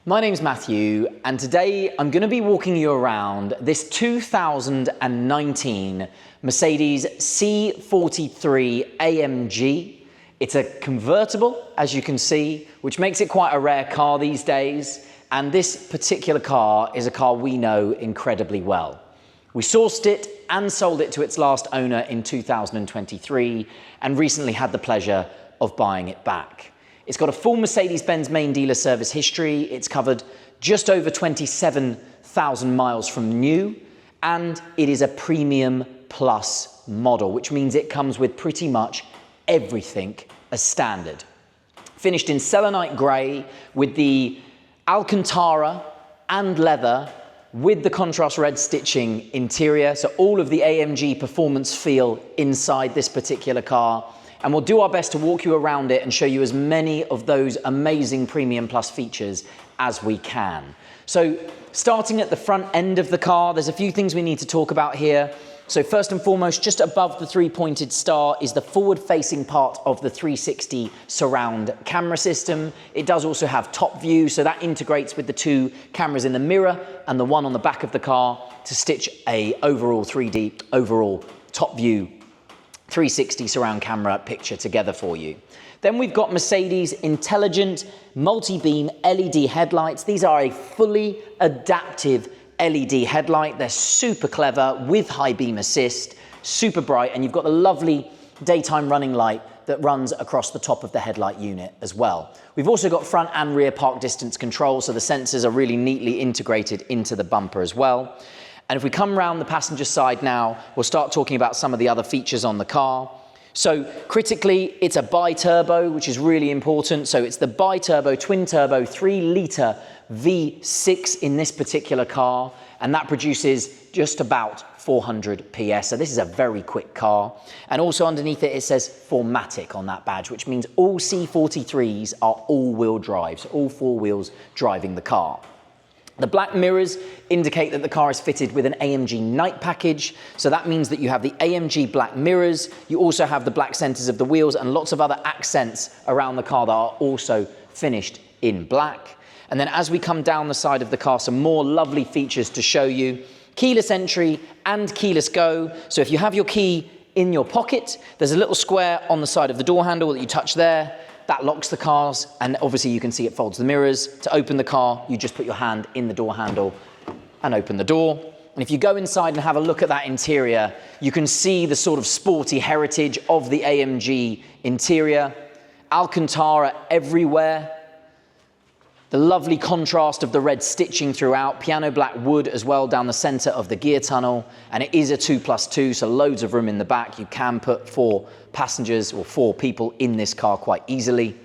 My name's Matthew, and today I'm going to be walking you around this 2019 Mercedes C43 AMG. It's a convertible, as you can see, which makes it quite a rare car these days, and this particular car is a car we know incredibly well. We sourced it and sold it to its last owner in 2023, and recently had the pleasure of buying it back. It's got a full Mercedes-Benz main dealer service history. It's covered just over 27,000 miles from new, and it is a premium plus model, which means it comes with pretty much everything as standard. Finished in Selenite grey with the Alcantara and leather with the contrast red stitching interior, so all of the AMG performance feel inside this particular car. And we'll do our best to walk you around it and show you as many of those amazing Premium Plus features as we can. So starting at the front end of the car, there's a few things we need to talk about here. So first and foremost, just above the three-pointed star is the forward-facing part of the 360 surround camera system. It does also have top view, so that integrates with the two cameras in the mirror and the one on the back of the car to stitch a overall 3D, overall top view 360 surround camera picture together for you. Then we've got Mercedes intelligent multi-beam LED headlights. These are a fully adaptive LED headlight. They're super clever with high beam assist, super bright, and you've got the lovely daytime running light that runs across the top of the headlight unit as well. We've also got front and rear park distance control, so the sensors are really neatly integrated into the bumper as well. And if we come around the passenger side now, we'll start talking about some of the other features on the car. So critically, it's a bi-turbo, which is really important. So it's the bi-turbo, twin-turbo, 3-litre V6 in this particular car, and that produces just about 400 PS. So this is a very quick car. And also underneath it, it says 4MATIC on that badge, which means all C43s are all-wheel drive, so all four wheels driving the car. The black mirrors indicate that the car is fitted with an AMG night package, so that means that you have the AMG black mirrors, you also have the black centers of the wheels and lots of other accents around the car that are also finished in black. And then as we come down the side of the car, some more lovely features to show you. Keyless entry and keyless go, so if you have your key in your pocket, there's a little square on the side of the door handle that you touch there. That locks the cars, and obviously you can see it folds the mirrors. To open the car, you just put your hand in the door handle and open the door. And if you go inside and have a look at that interior, you can see the sort of sporty heritage of the AMG interior. Alcantara everywhere. The lovely contrast of the red stitching throughout, piano black wood as well down the center of the gear tunnel, and it is a 2+2, so loads of room in the back. You can put 4 passengers or 4 people in this car quite easily.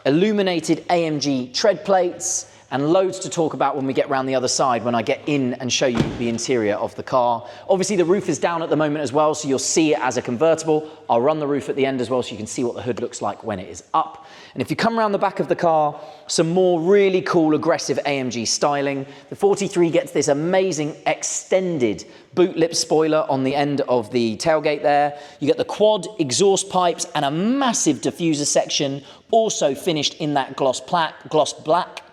Illuminated AMG tread plates, and loads to talk about when we get around the other side when I get in and show you the interior of the car. Obviously the roof is down at the moment as well, so you'll see it as a convertible. I'll run the roof at the end as well so you can see what the hood looks like when it is up. And if you come around the back of the car, some more really cool aggressive AMG styling. The 43 gets this amazing extended boot lip spoiler on the end of the tailgate there. You get the quad exhaust pipes and a massive diffuser section, also finished in that gloss black.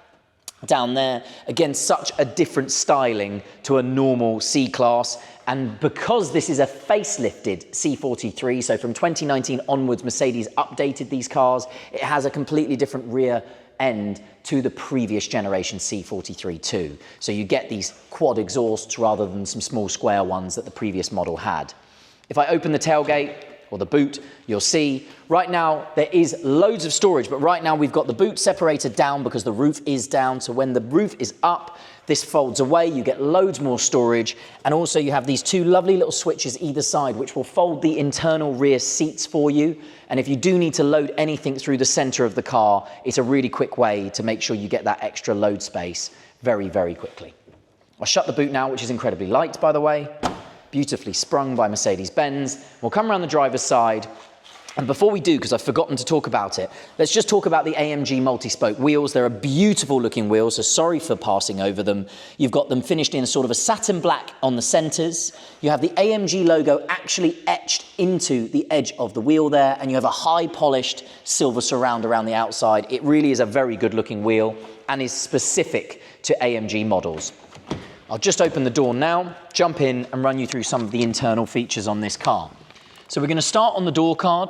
Down there, again, such a different styling to a normal C-Class. And because this is a facelifted C43, so from 2019 onwards, Mercedes updated these cars, it has a completely different rear end to the previous generation C43 too. So you get these quad exhausts rather than some small square ones that the previous model had. If I open the tailgate, or the boot, you'll see right now there is loads of storage, but right now we've got the boot separated down because the roof is down. So when the roof is up, this folds away, you get loads more storage. And also you have these 2 lovely little switches either side, which will fold the internal rear seats for you. And if you do need to load anything through the center of the car, it's a really quick way to make sure you get that extra load space very, very quickly. I'll shut the boot now, which is incredibly light, by the way. Beautifully sprung by Mercedes-Benz. We'll come around the driver's side, And before we do, because I've forgotten to talk about it, let's just talk about the AMG multi-spoke wheels. They're a beautiful looking wheels, so sorry for passing over them. You've got them finished in sort of a satin black on the centers. You have the AMG logo actually etched into the edge of the wheel there, and you have a high polished silver surround around the outside. It really is a very good looking wheel and is specific to AMG models. I'll just open the door now, jump in and run you through some of the internal features on this car. So we're going to start on the door card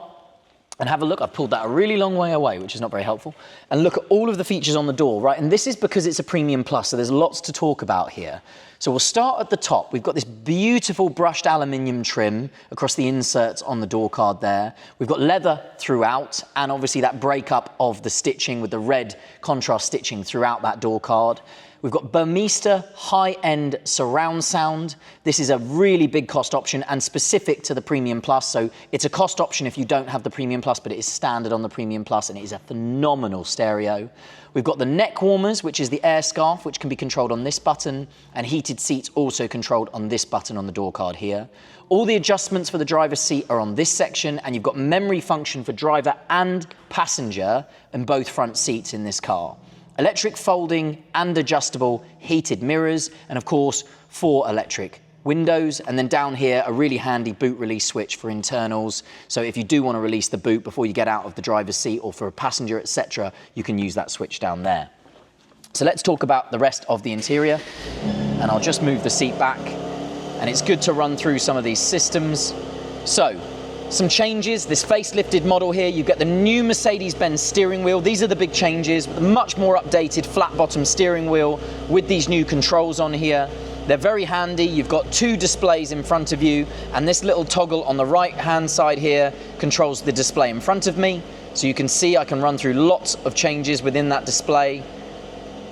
and have a look. I've pulled that a really long way away, which is not very helpful, and look at all of the features on the door, right? And this is because it's a Premium Plus, so there's lots to talk about here. So we'll start at the top. We've got this beautiful brushed aluminium trim across the inserts on the door card there. We've got leather throughout, and obviously that breakup of the stitching with the red contrast stitching throughout that door card. We've got Burmester high-end surround sound. This is a really big cost option and specific to the Premium Plus. So it's a cost option if you don't have the Premium Plus, but it is standard on the Premium Plus, and it is a phenomenal stereo. We've got the neck warmers, which is the air scarf, which can be controlled on this button, and heated seats also controlled on this button on the door card here. All the adjustments for the driver's seat are on this section, and you've got memory function for driver and passenger in both front seats in this car. Electric folding and adjustable heated mirrors, and of course 4 electric windows. And then down here a really handy boot release switch for internals, so if you do want to release the boot before you get out of the driver's seat or for a passenger, etc., you can use that switch down there. So let's talk about the rest of the interior, and I'll just move the seat back, and it's good to run through some of these systems. So some changes. This facelifted model here, you get the new Mercedes-Benz steering wheel. These are the big changes, with a much more updated flat bottom steering wheel with these new controls on here. They're very handy. You've got 2 displays in front of you, and this little toggle on the right hand side here controls the display in front of me. So you can see I can run through lots of changes within that display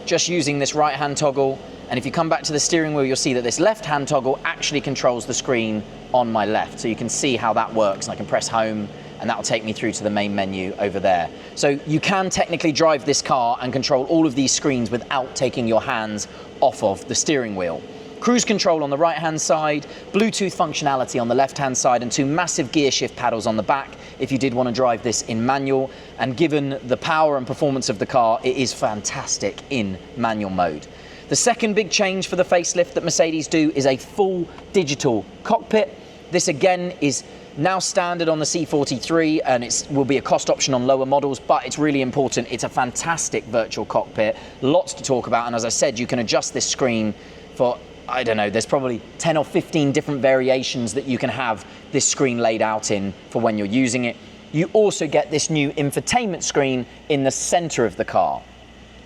just using this right hand toggle. And if you come back to the steering wheel, you'll see that this left-hand toggle actually controls the screen on my left. So you can see how that works, and I can press home, and that'll take me through to the main menu over there. So you can technically drive this car and control all of these screens without taking your hands off of the steering wheel. Cruise control on the right-hand side, Bluetooth functionality on the left-hand side, and 2 massive gear shift paddles on the back if you did want to drive this in manual. And given the power and performance of the car, it is fantastic in manual mode. The second big change for the facelift that Mercedes do is a full digital cockpit. This again is now standard on the C43, and it will be a cost option on lower models, but it's really important. It's a fantastic virtual cockpit, lots to talk about, and as I said, you can adjust this screen for, I don't know, there's probably 10 or 15 different variations that you can have this screen laid out in for when you're using it. You also get this new infotainment screen in the center of the car.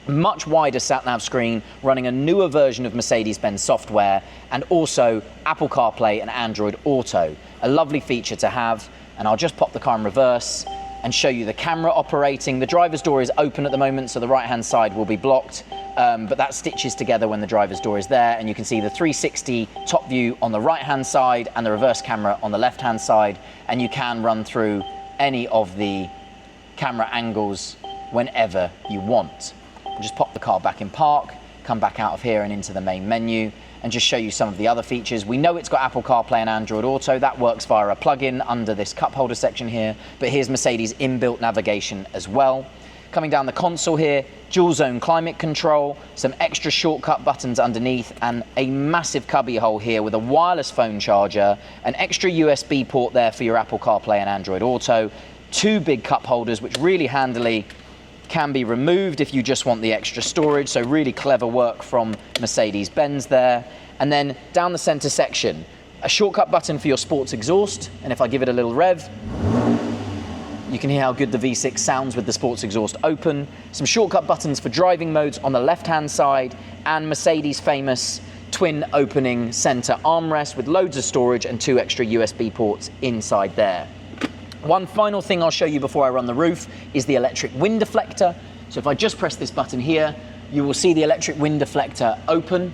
Much wider sat-nav screen running a newer version of Mercedes-Benz software, and also Apple CarPlay and Android Auto. A lovely feature to have, and I'll just pop the car in reverse and show you the camera operating. The driver's door is open at the moment, so the right-hand side will be blocked, but that stitches together when the driver's door is there, and you can see the 360 top view on the right-hand side and the reverse camera on the left-hand side, and you can run through any of the camera angles whenever you want. Just pop the car back in park, come back out of here and into the main menu, and just show you some of the other features. We know it's got Apple CarPlay and Android Auto. That works via a plug-in under this cup holder section here, but here's Mercedes inbuilt navigation as well. Coming down the console here, dual zone climate control, some extra shortcut buttons underneath, and a massive cubby hole here with a wireless phone charger, an extra USB port there for your Apple CarPlay and Android Auto, 2 big cup holders which really handily can be removed if you just want the extra storage, so really clever work from Mercedes-Benz there. And then down the center section, a shortcut button for your sports exhaust, and if I give it a little rev, you can hear how good the V6 sounds with the sports exhaust open. Some shortcut buttons for driving modes on the left-hand side, and Mercedes' famous twin opening center armrest with loads of storage and 2 extra USB ports inside there. One final thing I'll show you before I run the roof is the electric wind deflector. So if I just press this button here, you will see the electric wind deflector open,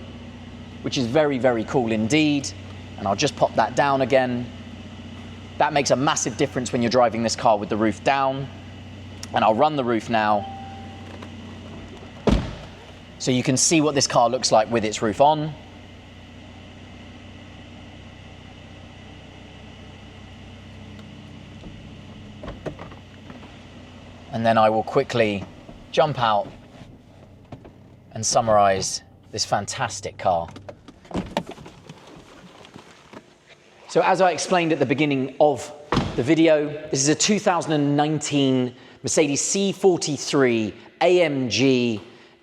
which is very, very cool indeed. And I'll just pop that down again. That makes a massive difference when you're driving this car with the roof down. And I'll run the roof now, so you can see what this car looks like with its roof on. and then I will quickly jump out and summarize this fantastic car. So as I explained at the beginning of the video, this is a 2019 Mercedes C43 AMG,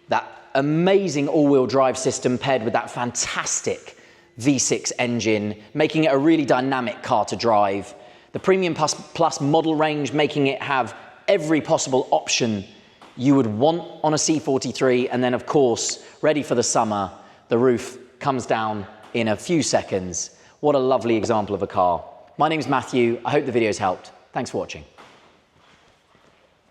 that amazing all-wheel drive system paired with that fantastic V6 engine, making it a really dynamic car to drive. The Premium Plus model range, making it have every possible option you would want on a C43, and then of course, ready for the summer, the roof comes down in a few seconds. What a lovely example of a car. My name's Matthew. I hope the video's helped. Thanks for watching.